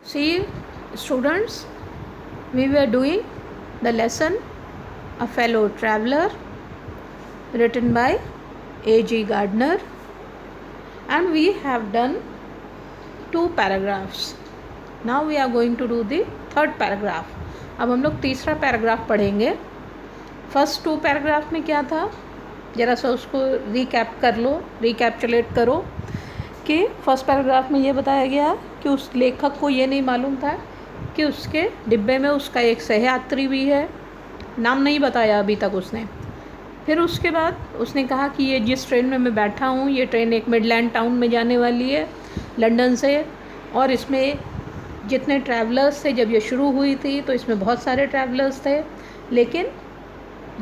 See, students, we were doing the lesson A Fellow Traveler, written by A.G. Gardner, and we have done 2 paragraphs. Now we are going to do the third paragraph. अब हम लोग तीसरा paragraph पढ़ेंगे. First 2 paragraph में क्या था, ज़रा सा उसको रिकैप्चुलेट करो कि फर्स्ट पैराग्राफ में ये बताया गया कि उस लेखक को ये नहीं मालूम था कि उसके डिब्बे में उसका एक सहयात्री भी है. नाम नहीं बताया अभी तक उसने. फिर उसके बाद उसने कहा कि ये जिस ट्रेन में मैं बैठा हूँ, ये ट्रेन एक मिडलैंड टाउन में जाने वाली है लंदन से, और इसमें जितने ट्रैवलर्स थे, जब ये शुरू हुई थी तो इसमें बहुत सारे ट्रैवलर्स थे, लेकिन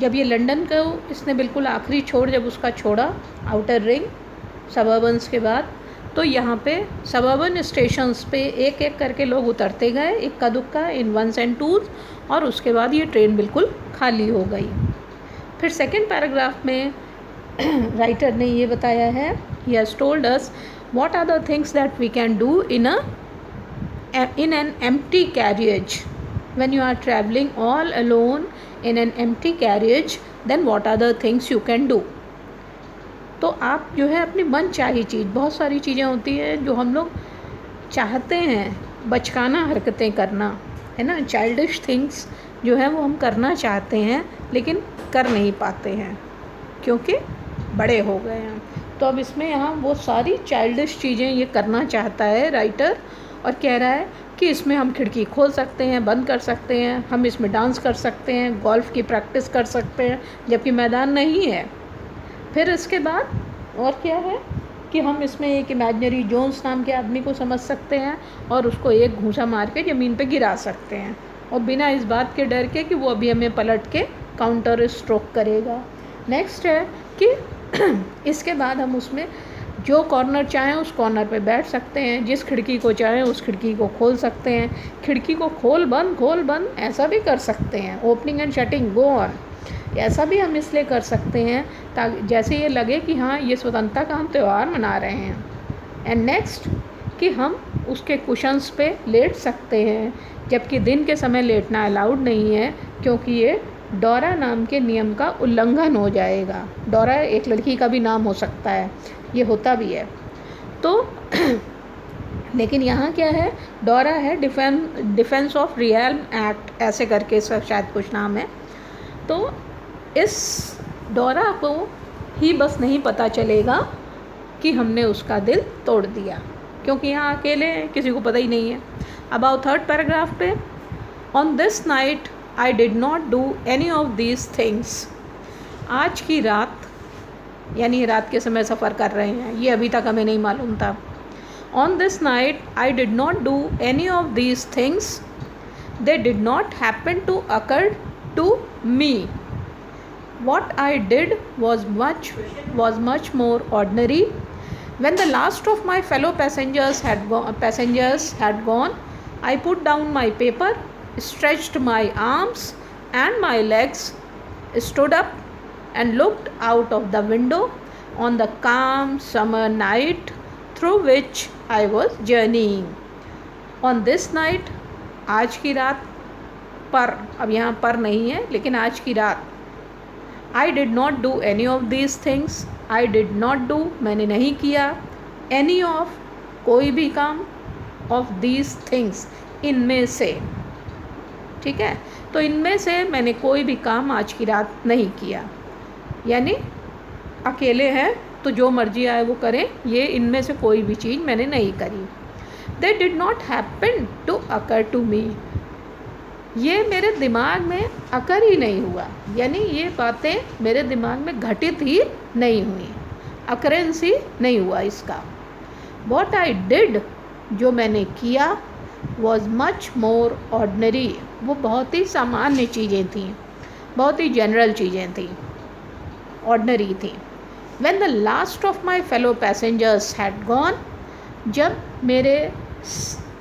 जब ये लंदन को इसने बिल्कुल आखिरी छोड़ जब उसका छोड़ा आउटर रिंग सबर्बन्स के बाद, तो यहाँ पे सबर्बन स्टेशंस पे एक एक करके लोग उतरते गए, इक्का दुक्का, इन वंस एंड टूज, और उसके बाद ये ट्रेन बिल्कुल खाली हो गई. फिर सेकंड पैराग्राफ में राइटर ने ये बताया है, he has told us what are the things that we can do in an empty carriage. When you are travelling all alone in an empty carriage, then what are the things you can do. तो आप जो है अपनी मन चाही चीज़, बहुत सारी चीज़ें होती हैं जो हम लोग चाहते हैं, बचकाना हरकतें करना है ना, चाइल्डिश थिंग्स जो है वो हम करना चाहते हैं लेकिन कर नहीं पाते हैं क्योंकि बड़े हो गए हैं. तो अब इसमें यहाँ वो सारी चाइल्डिश चीज़ें ये करना चाहता है राइटर, और कह रहा है कि इसमें हम खिड़की खोल सकते हैं, बंद कर सकते हैं, हम इसमें डांस कर सकते हैं, गोल्फ की प्रैक्टिस कर सकते हैं जबकि मैदान नहीं है. फिर इसके बाद और क्या है कि हम इसमें एक इमेजिनरी जोन्स नाम के आदमी को समझ सकते हैं और उसको एक घूंसा मार के ज़मीन पे गिरा सकते हैं, और बिना इस बात के डर के कि वो अभी हमें पलट के काउंटर स्ट्रोक करेगा. नेक्स्ट है कि इसके बाद हम उसमें जो कॉर्नर चाहें उस कॉर्नर पे बैठ सकते हैं, जिस खिड़की को चाहें उस खिड़की को खोल सकते हैं, खिड़की को खोल बंद ऐसा भी कर सकते हैं, opening and shutting go on, ऐसा भी हम इसलिए कर सकते हैं ताकि जैसे ये लगे कि हाँ ये स्वतंत्रता का हम त्यौहार मना रहे हैं. एंड नेक्स्ट कि हम उसके कुशन्स पे लेट सकते हैं, जबकि दिन के समय लेटना अलाउड नहीं है क्योंकि ये डोरा नाम के नियम का उल्लंघन हो जाएगा. डोरा एक लड़की का भी नाम हो सकता है, ये होता भी है. तो लेकिन यहाँ क्या है, डोरा है डिफेंस ऑफ रियल एक्ट, ऐसे करके इसका शायद कुछ नाम है. तो इस डोरा को ही बस नहीं पता चलेगा कि हमने उसका दिल तोड़ दिया क्योंकि यहाँ अकेले हैं, किसी को पता ही नहीं है. अब आओ थर्ड पैराग्राफ पे. On this night I did not do any of these things. आज की रात, यानी रात के समय सफ़र कर रहे हैं, ये अभी तक हमें नहीं मालूम था. On this night I did not do any of these things, they did not happen to occur to me. What I did was much more ordinary. When the last of my fellow passengers had gone, I put down my paper, stretched my arms and my legs, stood up and looked out of the window on the calm summer night through which I was journeying. On this night, आज की रात पर, अब यहाँ पर नहीं है लेकिन आज की रात, I did not do any of these things. I did not do, मैंने नहीं किया, any of, कोई भी काम, of these things, इनमें से. ठीक है, तो इनमें से मैंने कोई भी काम आज की रात नहीं किया. यानी अकेले हैं तो जो मर्जी आए वो करें, ये इनमें से कोई भी चीज़ मैंने नहीं करी. They did not happen to occur to me. ये मेरे दिमाग में अकर ही नहीं हुआ, यानी ये बातें मेरे दिमाग में घटित ही नहीं हुई, अकरेंस ही नहीं हुआ इसका. What I did, जो मैंने किया, was much more ordinary, वो बहुत ही सामान्य चीज़ें थी, बहुत ही जनरल चीज़ें थी, ऑर्डनरी थी. When the last of my fellow passengers had gone, जब मेरे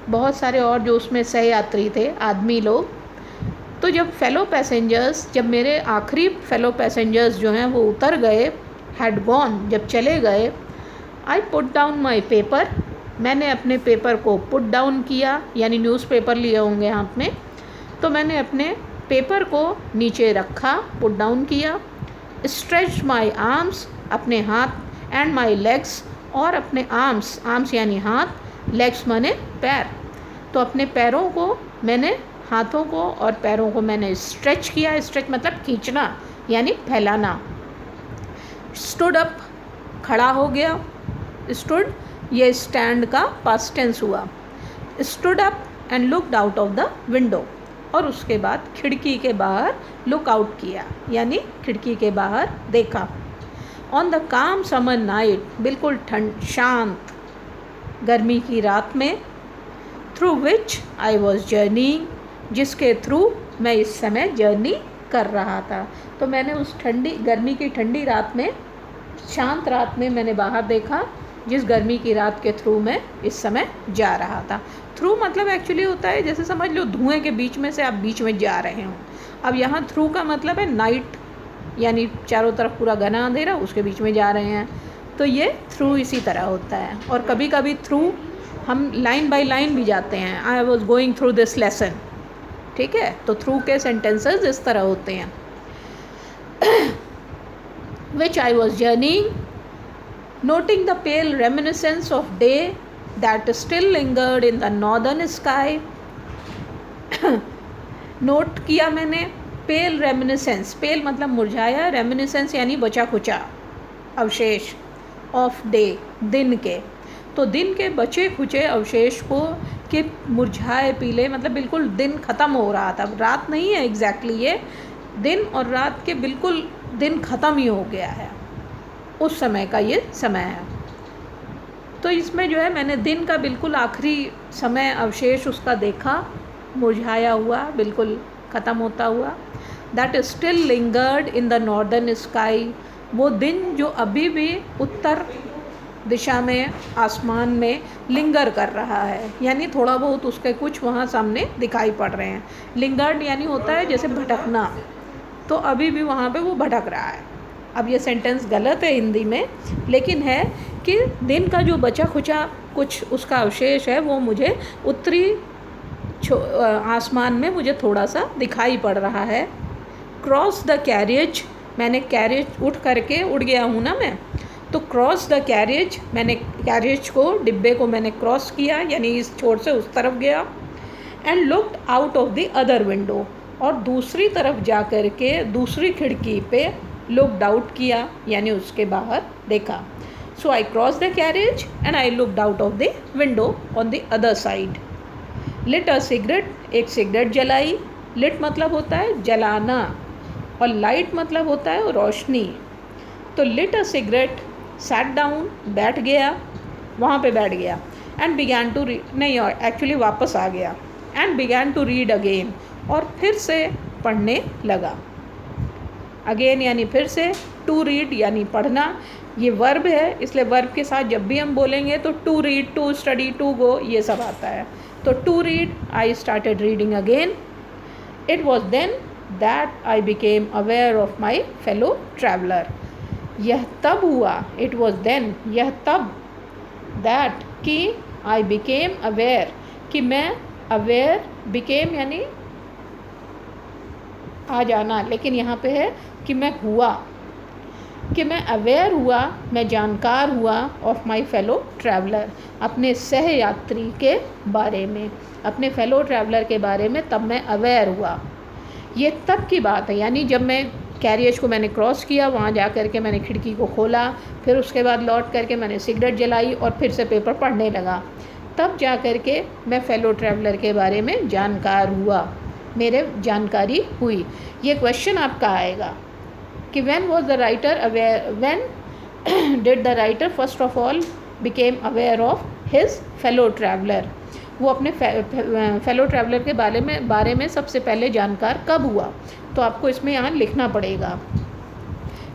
बहुत सारे और जो उसमें सहयात्री थे, आदमी लोग, तो जब फेलो पैसेंजर्स, जब मेरे आखिरी फेलो पैसेंजर्स जो हैं वो उतर गए, हैड गॉन, जब चले गए, I put down my paper, मैंने अपने पेपर को पुट डाउन किया, यानी न्यूज़पेपर लिए होंगे हाथ में, तो मैंने अपने पेपर को नीचे रखा, पुट डाउन किया। स्ट्रेच माई आर्म्स, अपने हाथ, एंड माई लेग्स, और अपने आर्म्स यानी हाथ, लेग्स माने पैर, तो अपने पैरों को मैंने, हाथों को और पैरों को मैंने स्ट्रेच किया। स्ट्रेच मतलब खींचना यानी फैलाना। स्टूड अप, खड़ा हो गया। स्टूड ये स्टैंड का पास्ट टेंस हुआ। Stood up and looked out of the window, और उसके बाद खिड़की के बाहर लुक आउट किया, यानी खिड़की के बाहर देखा। ऑन द काम समर नाइट, बिल्कुल शांत गर्मी की रात में। Through which I was journeying, जिसके थ्रू मैं इस समय जर्नी कर रहा था। तो मैंने उस गर्मी की ठंडी रात में, शांत रात में मैंने बाहर देखा, जिस गर्मी की रात के थ्रू मैं इस समय जा रहा था। थ्रू मतलब एक्चुअली होता है, जैसे समझ लो धुएं के बीच में से आप बीच में जा रहे हो। अब यहाँ थ्रू का मतलब है नाइट, यानी चारों तरफ पूरा घना अंधेरा, उसके बीच में जा रहे हैं, तो ये थ्रू इसी तरह होता है। और कभी कभी थ्रू हम लाइन बाय लाइन भी जाते हैं, I was going through this lesson, ठीक है। तो थ्रू के सेंटेंसेस इस तरह होते हैं। Which I was journeying, noting the pale reminiscence of day that still lingered in the northern sky. Note किया मैंने पेल रेमिनिसेंस, पेल मतलब मुरझाया, रेमिनिसेंस यानी बचा खुचा अवशेष, ऑफ डे दिन के, तो दिन के बचे खुचे अवशेष को कि मुरझाए पीले मतलब बिल्कुल दिन ख़त्म हो रहा था, रात नहीं है एग्जैक्टली, ये दिन और रात के बिल्कुल दिन ख़त्म ही हो गया है, उस समय का ये समय है। तो इसमें जो है मैंने दिन का बिल्कुल आखिरी समय अवशेष उसका देखा, मुरझाया हुआ, बिल्कुल ख़त्म होता हुआ। That still lingered in the northern sky, वो दिन जो अभी भी उत्तर दिशा में आसमान में लिंगर कर रहा है, यानी थोड़ा बहुत उसके कुछ वहाँ सामने दिखाई पड़ रहे हैं। लिंगर्ड यानी होता है जैसे भटकना, तो अभी भी वहाँ पे वो भटक रहा है। अब ये सेंटेंस गलत है हिंदी में, लेकिन है कि दिन का जो बचा खुचा कुछ उसका अवशेष है वो मुझे उत्तरी आसमान में मुझे थोड़ा सा दिखाई पड़ रहा है। क्रॉस द कैरियज, मैंने कैरियज उठ करके उड़ गया हूँ ना मैं, तो क्रॉस द कैरियज, मैंने कैरियज को, डिब्बे को मैंने क्रॉस किया, यानी इस छोर से उस तरफ गया। And looked out of the other window, और दूसरी तरफ जा कर के दूसरी खिड़की पे लुकड आउट किया, यानी उसके बाहर देखा। So I cross the carriage and I looked out of the window on the other side. Lit a cigarette, एक सिगरेट जलाई। लिट मतलब होता है जलाना, और लाइट मतलब होता है रोशनी। तो lit a cigarette, sat down, बैठ गया, वहाँ पे बैठ गया। एंड बिगैन टू रीड, नहीं और एक्चुअली वापस आ गया। And began to read again, और फिर से पढ़ने लगा। अगेन यानी फिर से, टू रीड यानी पढ़ना, ये वर्ब है, इसलिए वर्ब के साथ जब भी हम बोलेंगे तो to read, to study, to go, ये सब आता है। तो to read, I started reading again. It was then that I became aware of my fellow traveller, यह तब हुआ, इट वॉज देन, यह तब, दैट कि आई बिकेम अवेयर, कि मैं अवेयर, बिकेम यानी आ जाना, लेकिन यहाँ पे है कि मैं हुआ, कि मैं अवेयर हुआ, मैं जानकार हुआ, ऑफ माई फेलो ट्रैवलर, अपने सह यात्री के बारे में, अपने फेलो ट्रैवलर के बारे में तब मैं अवेयर हुआ। ये तब की बात है, यानी जब मैं कैरियज को मैंने क्रॉस किया, वहाँ जा कर के मैंने खिड़की को खोला, फिर उसके बाद लौट करके मैंने सिगरेट जलाई और फिर से पेपर पढ़ने लगा, तब जा कर के मैं फेलो ट्रैवलर के बारे में जानकार हुआ, मेरे जानकारी हुई। ये क्वेश्चन आपका आएगा कि when was the writer aware, when did the writer first of all became aware of his fellow traveller, वो अपने फेलो ट्रैवलर के बारे में सबसे पहले जानकार कब हुआ, तो आपको इसमें यहाँ लिखना पड़ेगा।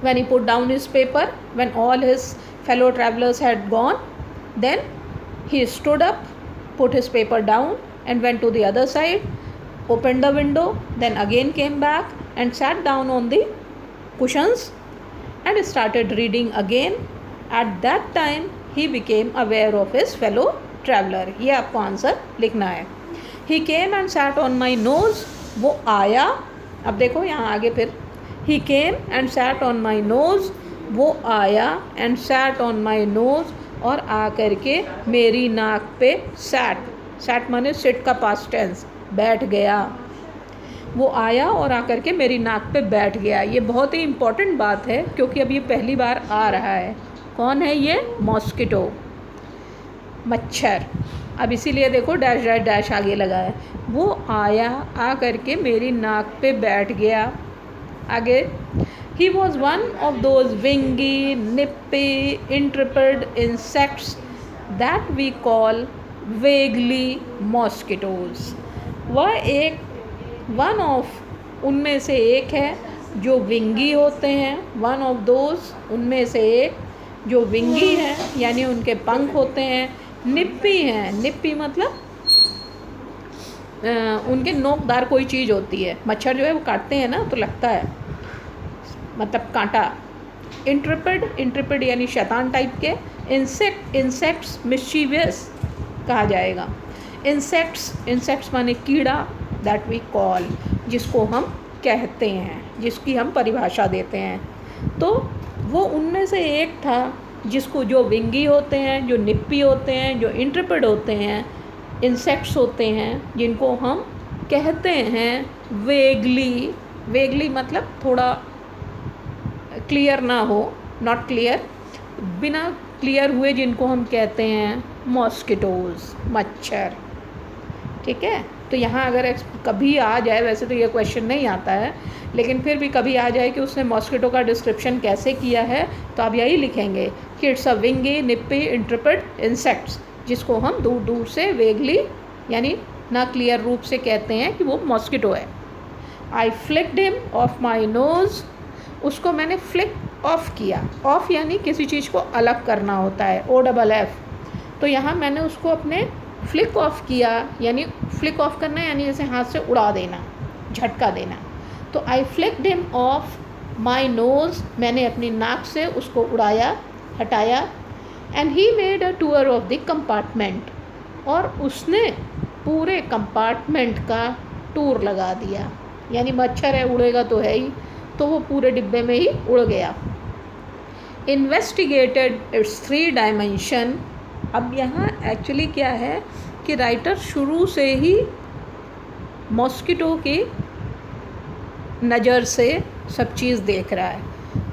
When he put down his paper, when all his fellow travellers had gone, then he stood up, put his paper down and went to the other side, opened the window, then again came back and sat down on the cushions and started reading again. At that time he became aware of his fellow traveller, ये आपको answer लिखना है। He came and sat on my nose, वो आया, अब देखो यहाँ आगे फिर, he came and sat on my nose, वो आया and sat on my nose, और आ करके मेरी नाक पे सैट, सैट माने सिट का पास्ट टेंस, बैठ गया। वो आया और आकर के मेरी नाक पे बैठ गया। ये बहुत ही इम्पॉर्टेंट बात है क्योंकि अब ये पहली बार आ रहा है। कौन है ये? मॉस्किटो, मच्छर। अब इसीलिए देखो डैश डैश डैश आगे लगा है। वो आया, आ करके मेरी नाक पे बैठ गया। आगे, he was one of those wingy nippy intrepid insects that we call vaguely mosquitoes. वह एक वन ऑफ उनमें से एक है जो विंगी होते हैं, वन ऑफ दोज उनमें से एक जो विंगी हैं यानी उनके पंख होते हैं, निप्पी हैं, निप्पी मतलब उनके नोकदार कोई चीज़ होती है। मच्छर जो है वो काटते हैं ना तो लगता है, मतलब कांटा। इंट्रिपिड, इंट्रिपिड यानी शैतान टाइप के। इंसेक्ट्स मिस्चीवियस कहा जाएगा। इंसेक्ट्स माने कीड़ा, दैट वी कॉल, जिसको हम कहते हैं, जिसकी हम परिभाषा देते हैं। तो वो उनमें से एक था जिसको, जो विंगी होते हैं, जो निप्पी होते हैं, जो इंट्रिपिड होते हैं, इंसेक्ट्स होते हैं, जिनको हम कहते हैं वेगली। वेगली मतलब थोड़ा क्लियर ना हो, नॉट क्लियर, बिना क्लियर हुए जिनको हम कहते हैं मॉस्किटोज़, मच्छर। ठीक है, तो यहाँ अगर कभी आ जाए, वैसे तो ये क्वेश्चन नहीं आता है, लेकिन फिर भी कभी आ जाए कि उसने मॉस्किटो का डिस्क्रिप्शन कैसे किया है, तो आप यही लिखेंगे कि it's a विंगी nippy intrepid insects, जिसको हम दूर दूर से वेगली यानी ना क्लियर रूप से कहते हैं कि वो मॉस्किटो है। I flicked him off my nose, उसको मैंने फ्लिक ऑफ किया। ऑफ यानी किसी चीज़ को अलग करना होता है, OFF। तो यहाँ मैंने उसको अपने फ्लिक ऑफ किया, यानी फ्लिक ऑफ करना यानी जैसे हाथ से उड़ा देना, झटका देना। तो I flicked him off my nose, मैंने अपनी नाक से उसको उड़ाया, हटाया। And he made a tour of the compartment, और उसने पूरे कंपार्टमेंट का टूर लगा दिया। यानी मच्छर है, उड़ेगा तो है ही, तो वो पूरे डिब्बे में ही उड़ गया। Investigated it's 3 dimension. अब यहाँ एक्चुअली क्या है कि राइटर शुरू से ही मॉस्किटो की नज़र से सब चीज़ देख रहा है।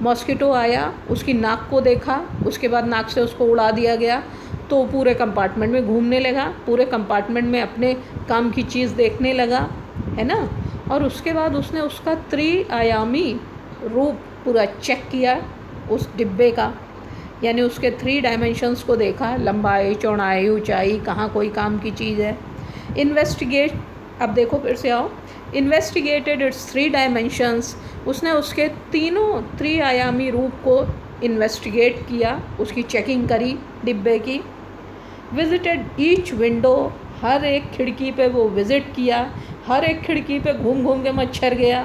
मॉस्किटो आया, उसकी नाक को देखा, उसके बाद नाक से उसको उड़ा दिया गया, तो पूरे कंपार्टमेंट में घूमने लगा, पूरे कंपार्टमेंट में अपने काम की चीज़ देखने लगा, है ना। और उसके बाद उसने उसका 3 आयामी रूप पूरा चेक किया उस डिब्बे का, यानी उसके 3 डायमेंशंस को देखा, लंबाई, चौड़ाई, ऊंचाई, कहाँ कोई काम की चीज़ है। इन्वेस्टिगेट, अब देखो फिर से आओ, इन्वेस्टिगेटेड इट्स 3 डायमेंशंस, उसने उसके तीनों 3 आयामी रूप को इन्वेस्टिगेट किया, उसकी चेकिंग करी डिब्बे की। विजिटेड ईच विंडो, हर एक खिड़की पे वो विज़िट किया, हर एक खिड़की पे घूम घूम के मच्छर गया।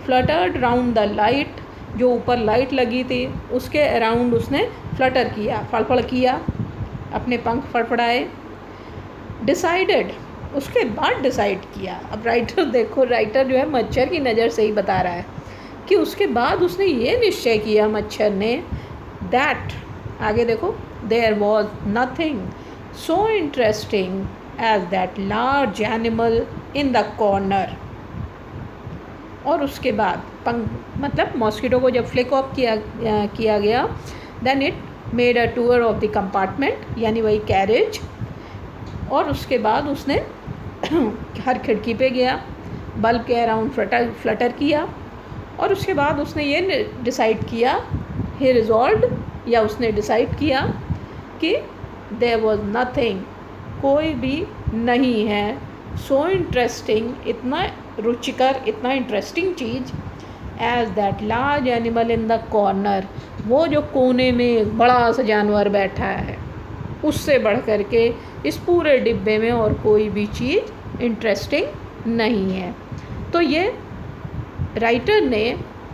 फ्लटर्ड राउंड द लाइट, जो ऊपर लाइट लगी थी उसके अराउंड उसने फ्लटर किया, फड़फड़ किया, अपने पंख फड़फड़ाए। डिसाइडेड, उसके बाद डिसाइड किया। अब राइटर देखो, राइटर जो है मच्छर की नज़र से ही बता रहा है कि उसके बाद उसने ये निश्चय किया मच्छर ने, दैट, आगे देखो, there was nothing so interesting as that large animal in the corner. और उसके बाद मतलब मॉस्किटो को जब फ्लिक ऑफ किया गया, then it made a tour of the compartment, यानी वही कैरेज। और उसके बाद उसने हर खिड़की पे गया, बल्ब के अराउंड फ्लटर किया। और उसके बाद उसने ये डिसाइड किया, ही रिजॉल्व्ड, या उसने डिसाइड किया कि देयर वॉज नथिंग, कोई भी नहीं है, सो इंटरेस्टिंग, इतना रुचिकर, इतना इंटरेस्टिंग चीज़, as that large animal in the corner, वो जो कोने में एक बड़ा सा जानवर बैठा है, उससे बढ़ कर के इस पूरे डिब्बे में और कोई भी चीज़ इंटरेस्टिंग नहीं है। तो ये राइटर ने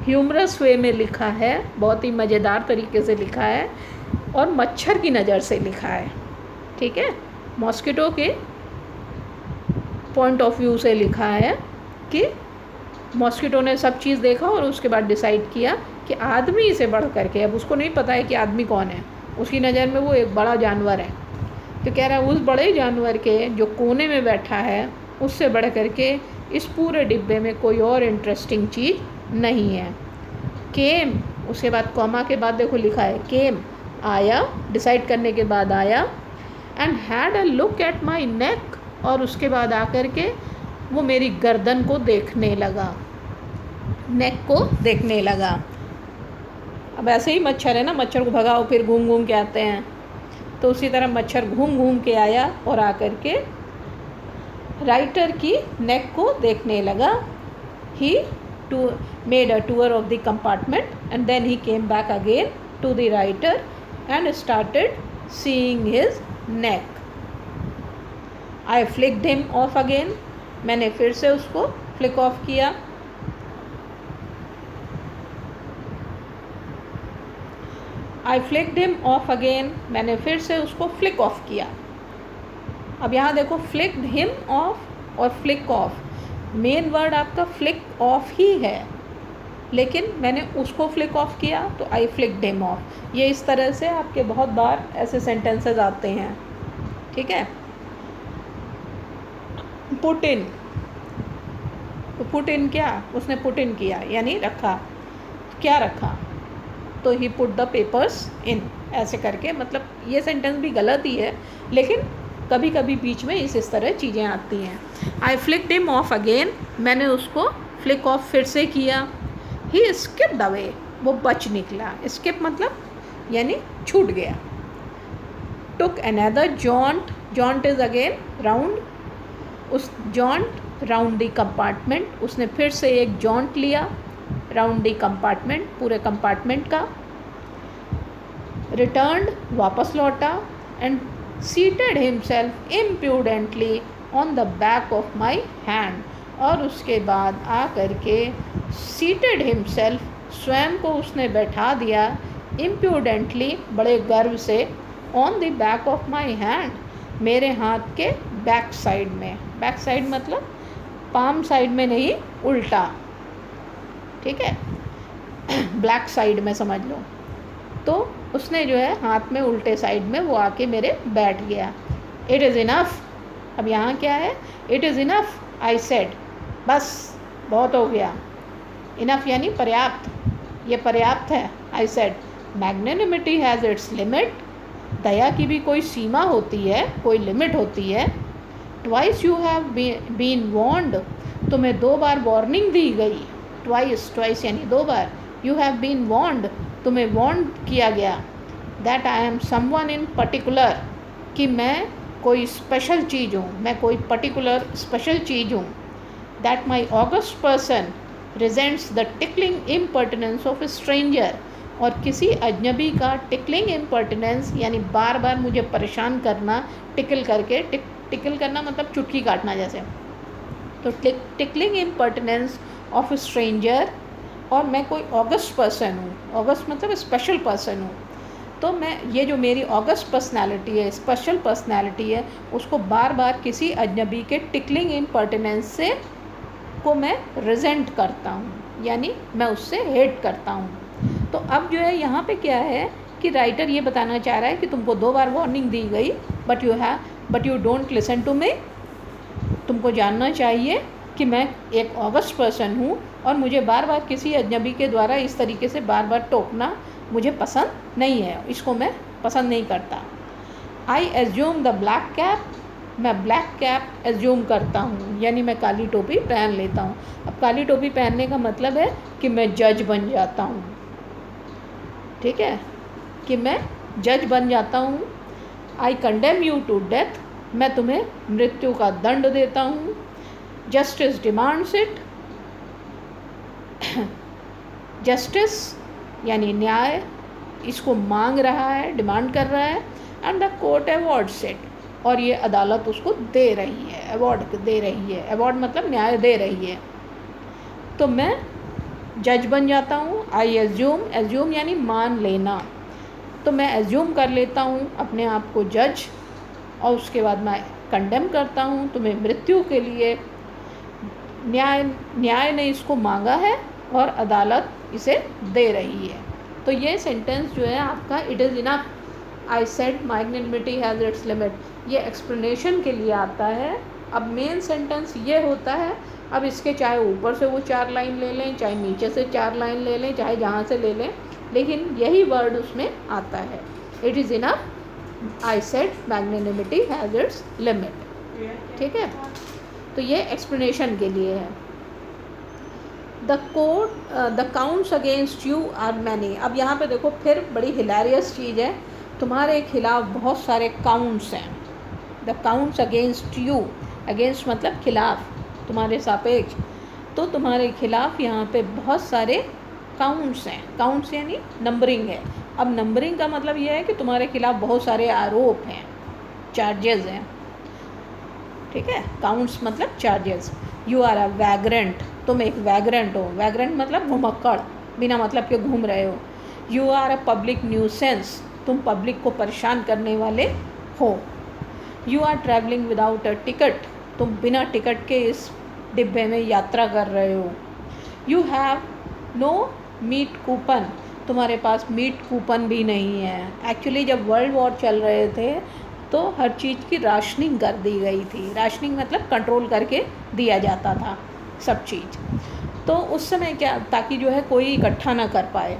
ह्यूमरस वे में लिखा है, बहुत ही मज़ेदार तरीके से लिखा है, और मच्छर की नज़र से लिखा है। ठीक है, मॉस्किटो के पॉइंट ऑफ व्यू से लिखा है कि मॉस्किटो ने सब चीज़ देखा और उसके बाद डिसाइड किया कि आदमी से बढ़ करके, अब उसको नहीं पता है कि आदमी कौन है, उसकी नज़र में वो एक बड़ा जानवर है, तो कह रहा है उस बड़े जानवर के जो कोने में बैठा है उससे बढ़ करके इस पूरे डिब्बे में कोई और इंटरेस्टिंग चीज़ नहीं है। केम, उसके बाद कॉमा के बाद देखो लिखा है केम, आया, डिसाइड करने के बाद आया, and had a look at my neck, और उसके बाद आकर के वो मेरी गर्दन को देखने लगा, नेक को देखने लगा। अब ऐसे ही मच्छर है ना, मच्छर को भगाओ फिर घूम घूम के आते हैं, तो उसी तरह मच्छर घूम घूम के आया और आकर के राइटर की नेक को देखने लगा। ही made a tour of the compartment and then he came back again to the writer and started seeing his neck. I flicked him off again. मैंने फिर से उसको फ्लिक ऑफ किया। I flicked him off again. मैंने फिर से उसको flick off किया। अब यहाँ देखो फ्लिक्ड हिम ऑफ और फ्लिक ऑफ, मेन वर्ड आपका फ्लिक ऑफ ही है, लेकिन मैंने उसको फ्लिक ऑफ किया तो आई फ्लिक्ड हिम ऑफ। ये इस तरह से आपके बहुत बार ऐसे सेंटेंसेस आते हैं, ठीक है। पुट इन, तो पुट इन क्या, उसने पुट इन किया यानी रखा, क्या रखा, तो ही पुट द पेपर्स इन, ऐसे करके, मतलब ये सेंटेंस भी गलत ही है, लेकिन कभी कभी बीच में इस तरह चीज़ें आती हैं। आई फ्लिक्ड हिम ऑफ अगेन, मैंने उसको फ्लिक ऑफ फिर से किया। ही स्किप्ड अवे, वो बच निकला, स्किप मतलब यानी छूट गया। Took another joint, joint is again round, उस जॉन्ट राउंड दी कंपार्टमेंट, उसने फिर से एक जॉन्ट लिया राउंड दी कंपार्टमेंट, पूरे कंपार्टमेंट का। रिटर्न्ड, वापस लौटा, and seated himself impudently on the back of my hand, और उसके बाद आ करके seated himself, स्वयं को उसने बैठा दिया, impudently, बड़े गर्व से, on the back of my hand, मेरे हाथ के बैक साइड में, बैक साइड मतलब पाम साइड में नहीं, उल्टा, ठीक है, ब्लैक साइड में समझ लो। तो उसने जो है हाथ में उल्टे साइड में वो आके मेरे बैठ गया। इट इज़ इनफ, अब यहाँ क्या है, it is enough I said, बस बहुत हो गया, इनफ यानी पर्याप्त, ये पर्याप्त है। I said magnanimity has its limit, दया की भी कोई सीमा होती है, कोई लिमिट होती है। Twice you have been warned, तुम्हें 2 बार वार्निंग दी गई, ट्वाइस, ट्वाइस यानी 2 बार, यू हैव बीन वॉर्न्ड, तुम्हें वॉर्न किया गया, that I am someone in particular, कि मैं कोई स्पेशल चीज़ हूँ, मैं कोई पर्टिकुलर स्पेशल चीज़ हूँ। That my august person resents the tickling impertinence of a stranger, और किसी अजनबी का टिकलिंग इम्पर्टिनेंस यानी बार बार मुझे परेशान करना, टिकल करके, टिकल करना मतलब चुटकी काटना जैसे, तो tickling impertinence of a stranger, और मैं कोई ऑगस्ट पर्सन हूँ, ऑगस्ट मतलब स्पेशल पर्सन हूँ, तो मैं ये जो मेरी ऑगस्ट पर्सनैलिटी है, स्पेशल पर्सनैलिटी है, उसको बार बार किसी अजनबी के टिकलिंग इम्पर्टिनेंस से को मैं रिजेंट करता हूँ, यानी मैं उससे हेट करता हूँ। तो अब जो है यहाँ पे क्या है कि राइटर ये बताना चाह रहा है कि तुमको 2 बार वार्निंग दी गई, but you don't listen to me, तुमको जानना चाहिए कि मैं एक ऑगस्ट पर्सन हूँ और मुझे बार बार किसी अजनबी के द्वारा इस तरीके से बार बार टोकना मुझे पसंद नहीं है, इसको मैं पसंद नहीं करता। I assume the black cap, मैं ब्लैक कैप एज्यूम करता हूँ, यानी मैं काली टोपी पहन लेता हूँ। अब काली टोपी पहनने का मतलब है कि मैं जज बन जाता हूँ, ठीक है, कि मैं जज बन जाता हूँ। I condemn you to death, मैं तुम्हें मृत्यु का दंड देता हूँ। जस्टिस डिमांड्स इट, जस्टिस यानी न्याय इसको मांग रहा है, डिमांड कर रहा है, and the court awards it, और ये अदालत उसको दे रही है, अवॉर्ड दे रही है, अवॉर्ड मतलब न्याय दे रही है। तो मैं जज बन जाता हूँ। आई एज्यूम, एज्यूम यानी मान लेना, तो मैं एज्यूम कर लेता हूँ अपने आप को जज, और उसके बाद मैं कंडेम करता हूँ तुम्हें मृत्यु के लिए। न्याय ने इसको मांगा है और अदालत इसे दे रही है। तो ये सेंटेंस जो है आपका it is enough I said magnanimity has its limit, ये एक्सप्लेनेशन के लिए आता है। अब मेन सेंटेंस ये होता है, अब इसके चाहे ऊपर से वो 4 लाइन ले लें, चाहे नीचे से 4 लाइन ले लें, चाहे जहाँ से ले लें, लेकिन यही वर्ड उसमें आता है, it is enough I said magnanimity has its limit. ठीक है, तो ये एक्सप्लेनेशन के लिए है। The counts against you are many. अब यहाँ पे देखो फिर बड़ी हिलेरियस चीज़ है, तुम्हारे खिलाफ बहुत सारे काउंट्स हैं। The counts against you, against मतलब खिलाफ, तुम्हारे सापेक्ष, तो तुम्हारे खिलाफ यहाँ पे बहुत सारे काउंट्स हैं। काउंट्स यानी नंबरिंग है। अब नंबरिंग का मतलब यह है कि तुम्हारे खिलाफ बहुत सारे आरोप हैं, चार्जेस हैं। ठीक है, काउंट्स मतलब charges. You are a vagrant, तुम एक वैग्रेंट हो। वैग्रेंट मतलब घुमक्कड़, बिना मतलब के घूम रहे हो। You are a public nuisance, तुम पब्लिक को परेशान करने वाले हो। You are travelling without a ticket, तुम बिना टिकट के इस डिब्बे में यात्रा कर रहे हो। You have no meat coupon, तुम्हारे पास मीट कूपन भी नहीं है। एक्चुअली जब वर्ल्ड वॉर चल रहे थे तो हर चीज़ की राशनिंग कर दी गई थी। राशनिंग मतलब कंट्रोल करके दिया जाता था सब चीज़। तो उस समय क्या, ताकि जो है कोई इकट्ठा ना कर पाए,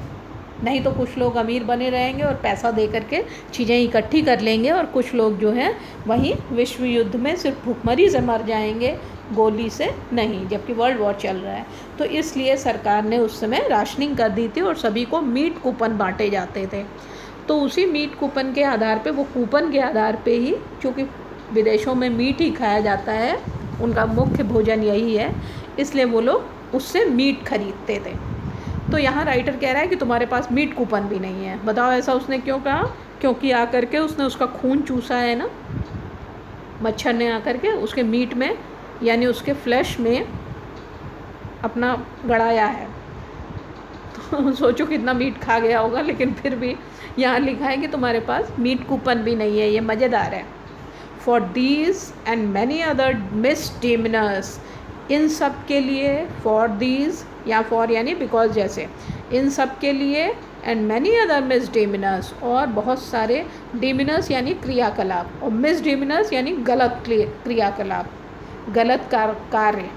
नहीं तो कुछ लोग अमीर बने रहेंगे और पैसा दे करके चीज़ें इकट्ठी कर लेंगे, और कुछ लोग जो हैं वहीं विश्व युद्ध में सिर्फ भूखमरी से मर जाएंगे, गोली से नहीं, जबकि वर्ल्ड वॉर चल रहा है। तो इसलिए सरकार ने उस समय राशनिंग कर दी थी और सभी को मीट कूपन बांटे जाते थे। तो उसी मीट कूपन के आधार पे, वो कूपन के आधार पे ही, चूँकि विदेशों में मीट ही खाया जाता है, उनका मुख्य भोजन यही है, इसलिए वो लोग उससे मीट खरीदते थे। तो यहाँ राइटर कह रहा है कि तुम्हारे पास मीट कूपन भी नहीं है। बताओ ऐसा उसने क्यों कहा? क्योंकि आकर के उसने उसका खून चूसा है ना, मच्छर ने आकर के उसके मीट में यानी उसके फ्लैश में अपना गड़ाया है। तो सोचो कितना मीट खा गया होगा, लेकिन फिर भी यहाँ लिखा है कि तुम्हारे पास मीट कूपन भी नहीं है। ये मज़ेदार है। For these and many other misdemeanours, इन सब के लिए, फॉर दीज या फॉर यानी बिकॉज जैसे, इन सब के लिए, एंड मैनी अदर मिसडिमिनर्स, और बहुत सारे डिमिनर्स यानी क्रियाकलाप, और मिसडिमिनर्स यानी गलत क्रियाकलाप, गलत कार्य।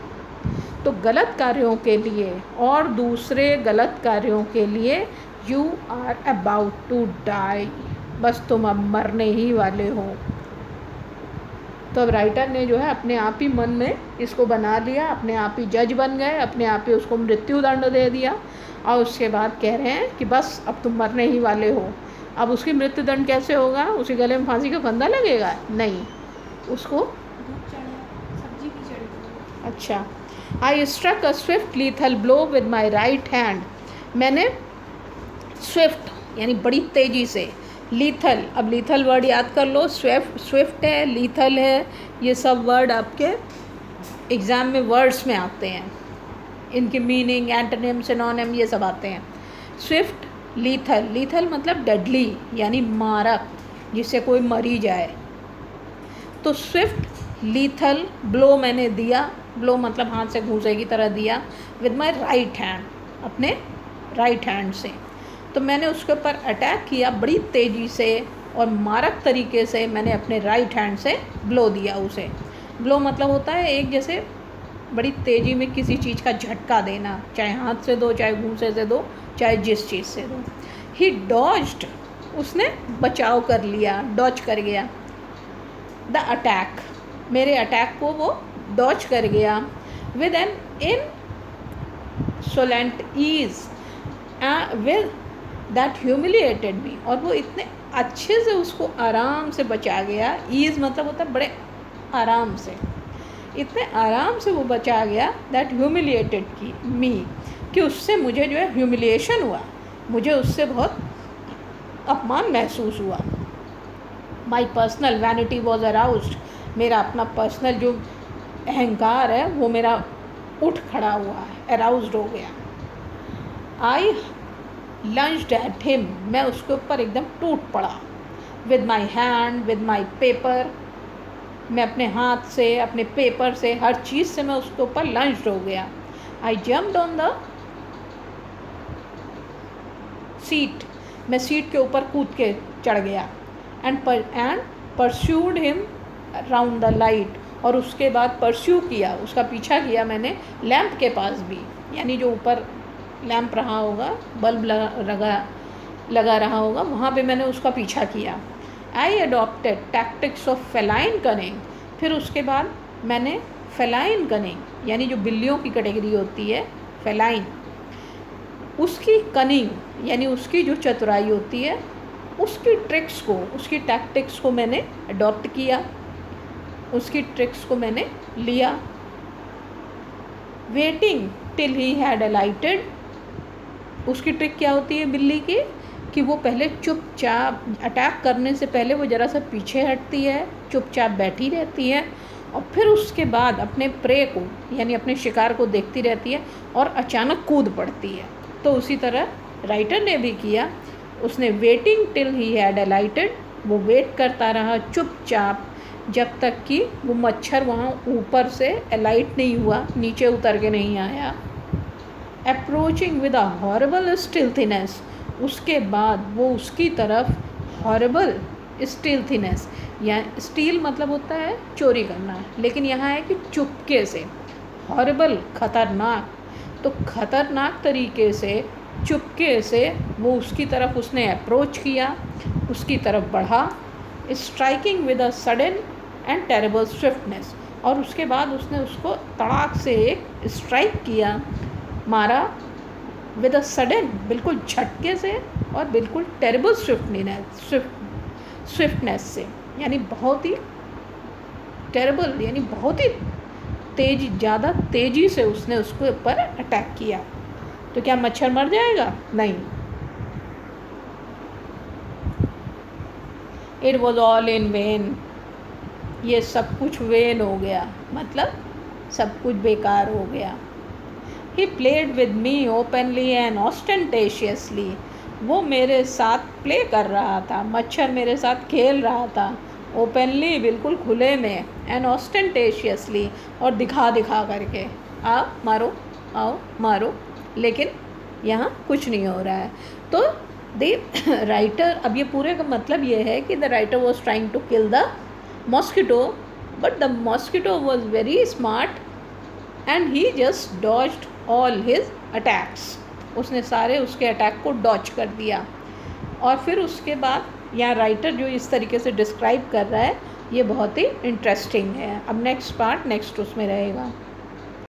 तो गलत कार्यों के लिए और दूसरे गलत कार्यों के लिए you are about to die, बस तुम अब मरने ही वाले हो। तो अब राइटर ने जो है अपने आप ही मन में इसको बना लिया, अपने आप ही जज बन गए, अपने आप ही उसको मृत्यु दंड दे दिया, और उसके बाद कह रहे हैं कि बस अब तुम मरने ही वाले हो। अब उसकी मृत्यु दंड कैसे होगा? उसी गले में फांसी का फंदा लगेगा? नहीं, उसको सब्जी भी चढ़ेगी। अच्छा, I struck a swift lethal blow with my right hand, मैंने स्विफ्ट यानी बड़ी तेज़ी से, लीथल, अब लीथल वर्ड याद कर लो, स्विफ्ट है, लीथल है, ये सब वर्ड आपके एग्ज़ाम में वर्ड्स में आते हैं, इनकी मीनिंग, एंटोनिम, सिनोनिम, ये सब आते हैं। स्विफ्ट, लीथल, लीथल मतलब डेडली यानी मारक, जिससे कोई मरी जाए। तो स्विफ्ट लीथल ब्लो मैंने दिया, ब्लो मतलब हाथ से घूंसे की तरह दिया, विद माई राइट हैंड, अपने राइट हैंड से। तो मैंने उसके ऊपर अटैक किया बड़ी तेज़ी से और मारक तरीके से, मैंने अपने राइट हैंड से ब्लो दिया उसे। ब्लो मतलब होता है एक जैसे बड़ी तेज़ी में किसी चीज़ का झटका देना, चाहे हाथ से दो, चाहे घूंसे से दो, चाहे जिस चीज़ से दो। ही डॉज्ड, उसने बचाव कर लिया, डॉज कर गया। द अटैक, मेरे अटैक को वो डॉज कर गया। With an insolent ease with that humiliated me, और वो इतने अच्छे से उसको आराम से बचा गया। ईज़ मतलब होता है बड़े आराम से, इतने आराम से वो बचा गया, दैट ह्यूमिलिएटेड की मी, कि उससे मुझे जो है ह्यूमिलिएशन हुआ, मुझे उससे बहुत अपमान महसूस हुआ। My personal vanity was aroused, मेरा अपना पर्सनल जो अहंकार है वो मेरा उठ खड़ा हुआ है, अराउज्ड हो गया। आई लंच्ड एट हिम, मैं उसके ऊपर एकदम टूट पड़ा। With my hand, with my paper, मैं अपने हाथ से, अपने पेपर से, हर चीज़ से मैं उसके ऊपर लंच्ड हो गया। I jumped on the seat, मैं सीट के ऊपर कूद के चढ़ गया। And pursued him round the light, और उसके बाद परस्यू किया, उसका पीछा किया मैंने लैंप के पास भी, यानी जो ऊपर लैंप रहा होगा, बल्ब लगा रहा होगा, वहाँ पे मैंने उसका पीछा किया। I adopted tactics of feline cunning, फिर उसके बाद मैंने फेलाइन कनिंग यानी जो बिल्लियों की कैटेगरी होती है फेलाइन, उसकी कनिंग यानी उसकी जो चतुराई होती है, उसकी ट्रिक्स को, उसकी टैक्टिक्स को मैंने अडॉप्ट किया, उसकी ट्रिक्स को मैंने लिया। वेटिंग टिल ही हैड अलाइटेड, उसकी ट्रिक क्या होती है बिल्ली की कि वो पहले चुपचाप, अटैक करने से पहले वो ज़रा सा पीछे हटती है, चुपचाप बैठी रहती है, और फिर उसके बाद अपने प्रे को यानी अपने शिकार को देखती रहती है और अचानक कूद पड़ती है। तो उसी तरह राइटर ने भी किया, उसने वेटिंग टिल ही हैड अलाइटेड, वो वेट करता रहा चुपचाप जब तक कि वो मच्छर वहाँ ऊपर से अलाइट नहीं हुआ, नीचे उतर के नहीं आया। अप्रोचिंग विद अ हॉरिबल स्टिल्थीनेस, उसके बाद वो उसकी तरफ हॉरिबल स्टिल्थीनेस, या स्टील मतलब होता है चोरी करना, लेकिन यहाँ है कि चुपके से, हॉरिबल खतरनाक, तो खतरनाक तरीके से चुपके से वो उसकी तरफ उसने अप्रोच किया, उसकी तरफ बढ़ा, striking with a sudden and terrible swiftness, और उसके बाद उसने उसको तड़ाक से एक स्ट्राइक किया, मारा, विद अ सडन बिल्कुल झटके से, और बिल्कुल टेरेबल स्विफ्टनेस से, यानी बहुत ही टेरेबल यानी बहुत ही ज़्यादा तेज़ी से उसने उसके ऊपर अटैक किया। तो क्या मच्छर मर जाएगा? नहीं। It was all in when, ये सब कुछ वेन हो गया, मतलब सब कुछ बेकार हो गया। He played with me openly and ostentatiously, वो मेरे साथ प्ले कर रहा था, मच्छर मेरे साथ खेल रहा था, ओपनली बिल्कुल खुले में, एंड ऑस्टेंटेशियसली और दिखा करके, आओ मारो, आओ मारो, लेकिन यहाँ कुछ नहीं हो रहा है। तो द राइटर, अब ये पूरे का मतलब ये है कि the writer was trying to kill the mosquito, but the mosquito was very smart and he just dodged all his attacks, उसने सारे उसके अटैक को डॉच कर दिया। और फिर उसके बाद यहाँ राइटर जो इस तरीके से डिस्क्राइब कर रहा है, ये बहुत ही इंटरेस्टिंग है। अब नेक्स्ट पार्ट नेक्स्ट उसमें रहेगा।